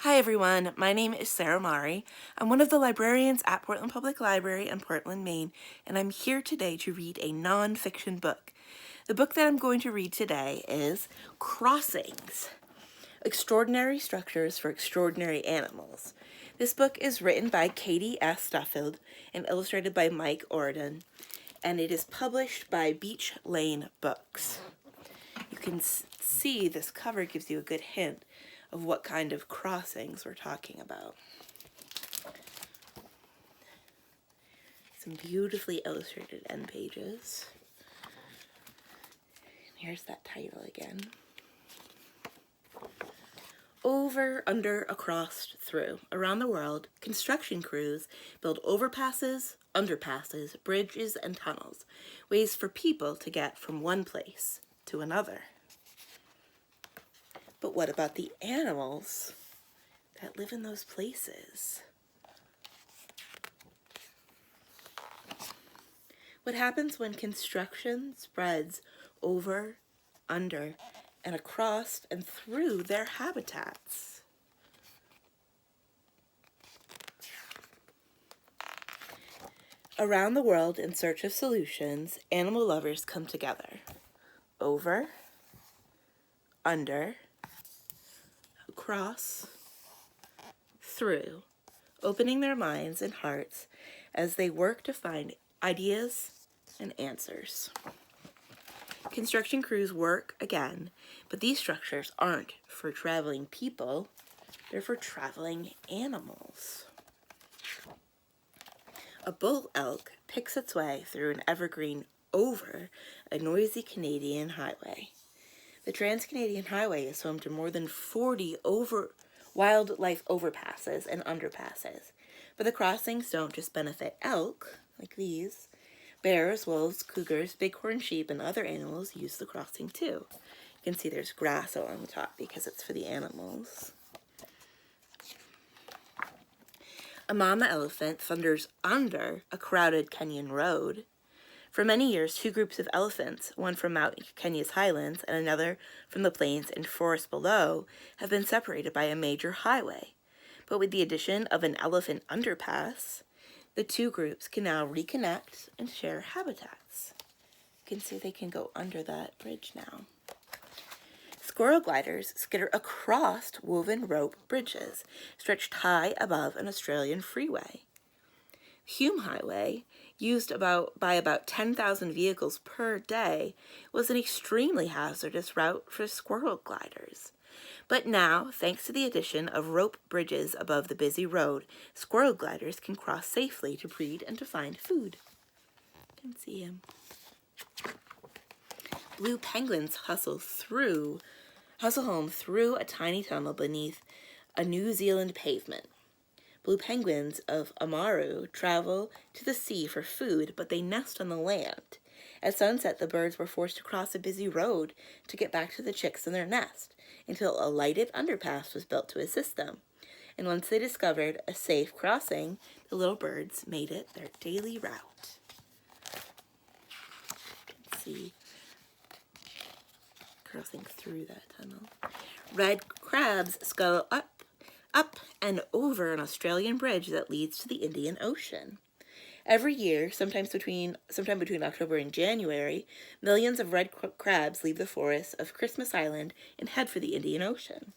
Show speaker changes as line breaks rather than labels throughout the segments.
Hi everyone, my name is Sarah Mari. I'm one of the librarians at Portland Public Library in Portland, Maine, and I'm here today to read a nonfiction book. The book that I'm going to read today is Crossings, Extraordinary Structures for Extraordinary Animals. This book is written by Katie S. Duffield and illustrated by Mike Orden, and it is published by Beach Lane Books. You can see this cover gives you a good hint of what kind of crossings we're talking about. Some beautifully illustrated end pages. And here's that title again. Over, under, across, through. Around the world, construction crews build overpasses, underpasses, bridges, and tunnels, ways for people to get from one place to another. But what about the animals that live in those places? What happens when construction spreads over, under, and across and through their habitats? Around the world in search of solutions, animal lovers come together. Over, under, across, through, opening their minds and hearts as they work to find ideas and answers. Construction crews work again, but these structures aren't for traveling people, they're for traveling animals. A bull elk picks its way through an evergreen over a noisy Canadian highway. The Trans-Canadian Highway is home to more than 40 wildlife overpasses and underpasses. But the crossings don't just benefit elk, like these. Bears, wolves, cougars, bighorn sheep, and other animals use the crossing too. You can see there's grass along the top because it's for the animals. A mama elephant thunders under a crowded Kenyan road. For many years, two groups of elephants, one from Mount Kenya's highlands and another from the plains and forest below, have been separated by a major highway. But with the addition of an elephant underpass, the two groups can now reconnect and share habitats. You can see they can go under that bridge now. Squirrel gliders skitter across woven rope bridges stretched high above an Australian freeway. Hume Highway, used by about 10,000 vehicles per day, was an extremely hazardous route for squirrel gliders. But now, thanks to the addition of rope bridges above the busy road, squirrel gliders can cross safely to breed and to find food. You can see him. Blue penguins hustle home through a tiny tunnel beneath a New Zealand pavement. Blue penguins of Amaru travel to the sea for food, but they nest on the land. At sunset, the birds were forced to cross a busy road to get back to the chicks in their nest, until a lighted underpass was built to assist them. And once they discovered a safe crossing, the little birds made it their daily route. You can see crossing through that tunnel. Red crabs scuttle up and over an Australian bridge that leads to the Indian Ocean. Every year, sometime between October and January, millions of red crabs leave the forests of Christmas Island and head for the Indian Ocean,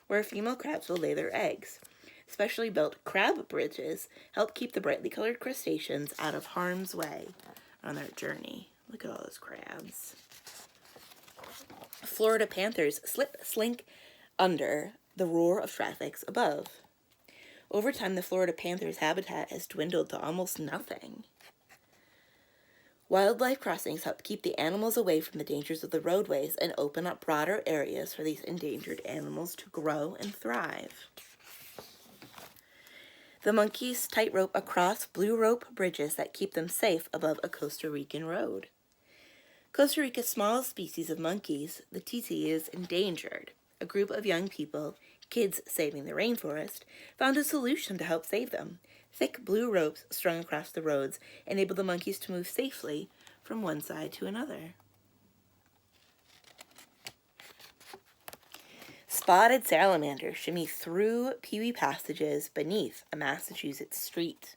where female crabs will lay their eggs. Specially built crab bridges help keep the brightly colored crustaceans out of harm's way on their journey. Look at all those crabs. Florida panthers slink under the roar of traffic above. Over time, the Florida panther's habitat has dwindled to almost nothing. Wildlife crossings help keep the animals away from the dangers of the roadways and open up broader areas for these endangered animals to grow and thrive. The monkeys tightrope across blue rope bridges that keep them safe above a Costa Rican road. Costa Rica's smallest species of monkeys, the titi, is endangered. A group of young people, kids saving the rainforest, found a solution to help save them. Thick blue ropes strung across the roads enable the monkeys to move safely from one side to another. spotted salamanders shimmy through peewee passages beneath a Massachusetts street.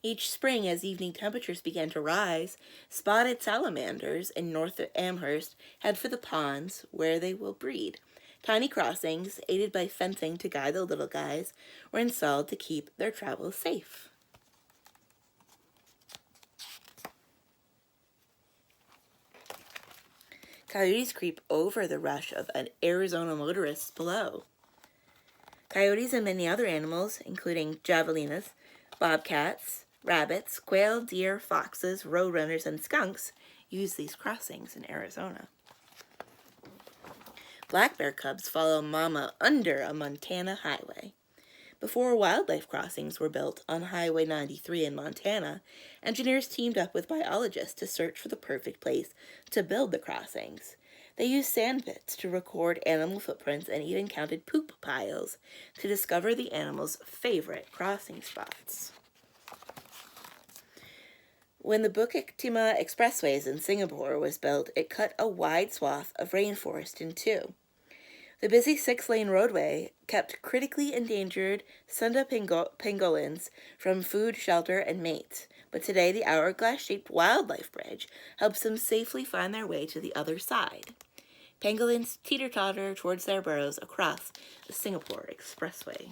Each spring, as evening temperatures began to rise, spotted salamanders in North Amherst head for the ponds where they will breed. Tiny crossings, aided by fencing to guide the little guys, were installed to keep their travels safe. Coyotes creep over the rush of Arizona motorists below. Coyotes and many other animals, including javelinas, bobcats, rabbits, quail, deer, foxes, roadrunners, and skunks, use these crossings in Arizona. Black bear cubs follow mama under a Montana highway. Before wildlife crossings were built on Highway 93 in Montana, engineers teamed up with biologists to search for the perfect place to build the crossings. They used sand pits to record animal footprints and even counted poop piles to discover the animals' favorite crossing spots. When the Bukit Timah Expressways in Singapore was built, it cut a wide swath of rainforest in two. The busy 6-lane roadway kept critically endangered Sunda pangolins from food, shelter, and mates, but today the hourglass-shaped wildlife bridge helps them safely find their way to the other side. Pangolins teeter-totter towards their burrows across the Singapore Expressway.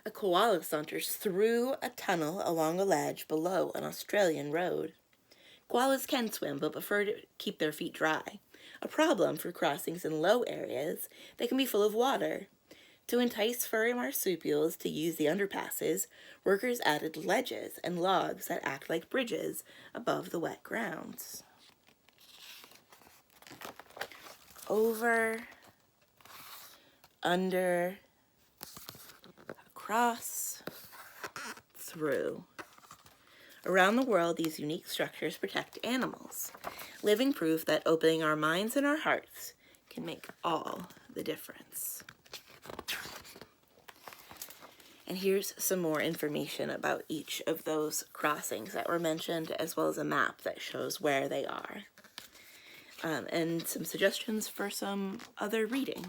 A koala saunters through a tunnel along a ledge below an Australian road. Koalas can swim but prefer to keep their feet dry. A problem for crossings in low areas, they can be full of water. To entice furry marsupials to use the underpasses, workers added ledges and logs that act like bridges above the wet grounds. Over, under, across, through. Around the world, these unique structures protect animals, living proof that opening our minds and our hearts can make all the difference. And here's some more information about each of those crossings that were mentioned, as well as a map that shows where they are. And some suggestions for some other reading.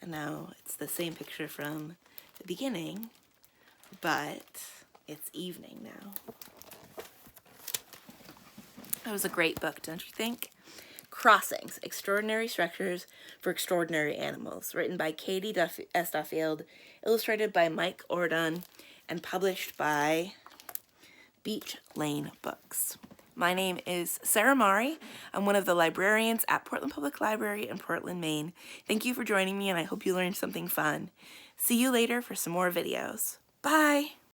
And now it's the same picture from the beginning, but it's evening now. That was a great book, don't you think? Crossings, Extraordinary Structures for Extraordinary Animals, written by Katie S. Duffield, illustrated by Mike Ordon, and published by Beach Lane Books. My name is Sarah Mari. I'm one of the librarians at Portland Public Library in Portland, Maine. Thank you for joining me, and I hope you learned something fun. See you later for some more videos. Bye!